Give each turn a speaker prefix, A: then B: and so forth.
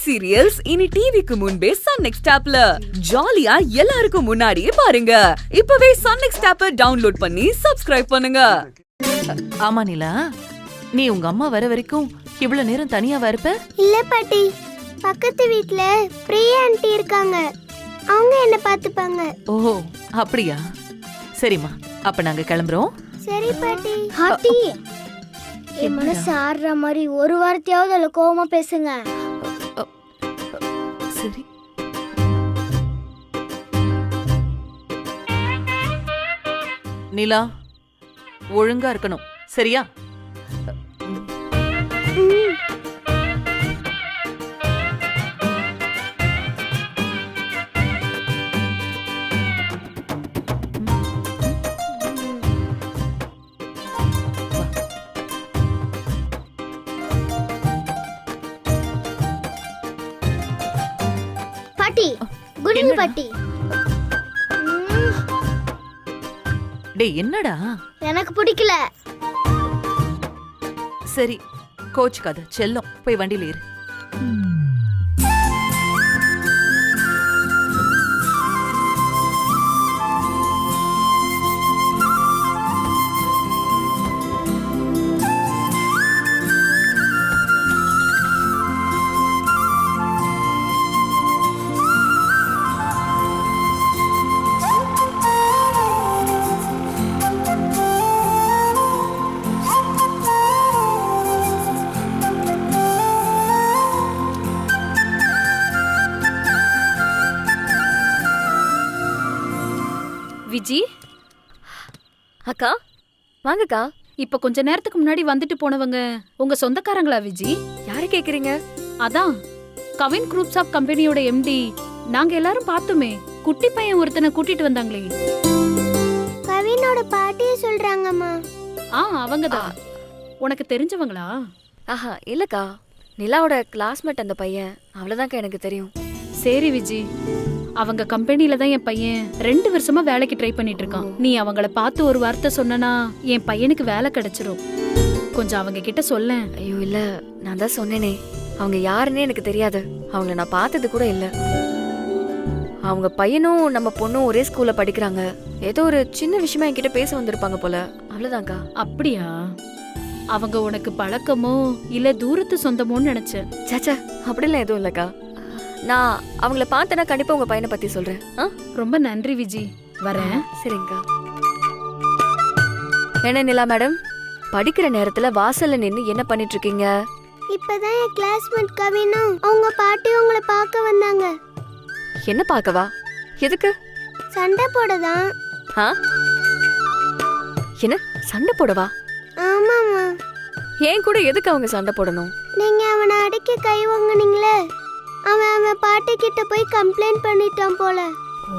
A: Favourite serials இனி டிவிக்கு முன்பே சன் நெக்ஸ்ட் ஆப்ல ஜாலியா எல்லாருக்கும் முன்னாடியே பாருங்க. இப்பவே சன் நெக்ஸ்ட் ஆப்பை டவுன்லோட் பண்ணி சப்ஸ்கிரைப் பண்ணுங்க.
B: ஆமா நிலா, நீ உங்க அம்மா வர வரைக்கும் இவ்வளவு நேரம் தனியாவா இருப்ப?
C: இல்ல பாட்டி, பக்கத்து வீட்ல பிரியா ஆண்டி இருக்காங்க, அவங்க என்ன பாத்துப்பாங்க.
B: ஓ அப்படியா, சரிம்மா, அப்ப நாங்க கிளம்புறோம்.
C: சரி பாட்டி. பாட்டி, என் மனசு ஆடுற மாதிரி ஒரு வார்த்தையாவது அதுல கோவமா பேசுங்க.
B: சரி. நிலா, ஒழுங்கா இருக்கணும், சரியா?
C: பாட்டி, குட் ஈவினிங் பாட்டி.
B: டேய் என்னடா?
C: எனக்கு பிடிக்கல.
B: சரி, கோச்சுக்காத செல்லம், போய் வண்டியில ஏறு.
D: விஜி
E: அக்கா, வாங்கக்கா.
D: இப்ப கொஞ்ச நேரத்துக்கு முன்னாடி வந்துட்டு போனவங்க உங்க சொந்தக்காரங்களா விஜி?
E: யாரை கேக்குறீங்க?
D: அதான் கவின் குரூப்ஸ் ஆஃப் கம்பெனியோட எம்டி. நாங்க எல்லாரும் பார்த்தோமே, குட்டி பையன் ஒருத்தனை கூட்டிட்டு வந்தாங்களே.
C: கவினோட பாட்டியே சொல்றாங்கம்மா.
D: அவங்கதான். உனக்கு தெரிஞ்சவங்களா?
E: ஆஹா இல்லக்கா, நிலாவோட கிளாஸ்மேட் அந்த பையன், அவ்வளவுதான்க்கா எனக்கு தெரியும்.
D: சரி விஜி, அவங்க கம்பெனில தான் என் பையன் 2 வருஷமா வேலைக்கு ட்ரை பண்ணிட்டு இருக்கான். நீ அவங்கள பார்த்து ஒரு வார்த்தை சொன்னனா என் பையனுக்கு வேலை கிடைச்சிரும். கொஞ்சம் அவங்க கிட்ட சொல்லேன்.
E: ஐயோ இல்ல, நான் தான் சொன்னேனே, அவங்க யாருன்னே எனக்கு தெரியாது. அவங்கள நான் பார்த்தது கூட இல்ல. அவங்க பையனும் நம்ம பொண்ணும் ஒரே ஸ்கூல்ல படிக்கிறாங்க. ஏதோ ஒரு சின்ன விஷயமா என்கிட்ட பேச வந்திருப்பாங்க போல, அவ்வளவுதான்க்கா.
D: அப்படியா? அவங்க உனக்கு பழக்கமோ இல்ல தூரத்து சொந்தமோன்னு நினைச்சேன்.
E: சாச்சா, அப்படிலாம் எதுவும் இல்லக்கா. நான் அவங்கள பார்த்தேன்னா கண்டிப்பா உங்க பையனை பத்தி சொல்றேன்.
D: ரொம்ப நன்றி விஜி, வரேன்.
E: சரிங்கக்கா. என்ன நிலா மேடம், படிக்கிற நேரத்துல வாசல்ல நின்னு என்ன பண்ணிட்டு இருக்கீங்க?
C: இப்பதான் என் கிளாஸ்மேட் கவினும் அவங்க பாட்டி உங்களை பார்க்க வந்தாங்க.
E: என்ன பார்க்கவா? எதுக்கு?
C: சண்டை போடதான்.
E: என்ன சண்டை போடவா?
C: ஆமாமா.
E: ஏன் கூட எதுக்கு அவங்க சண்டை போடணும்?
C: நீங்க அவனை அடிக்க கை வாங்குனீங்களே, அவன் பாட்டி கிட்ட போய் கம்ப்ளைண்ட் பண்ணிட்டான் போல.
E: ஓ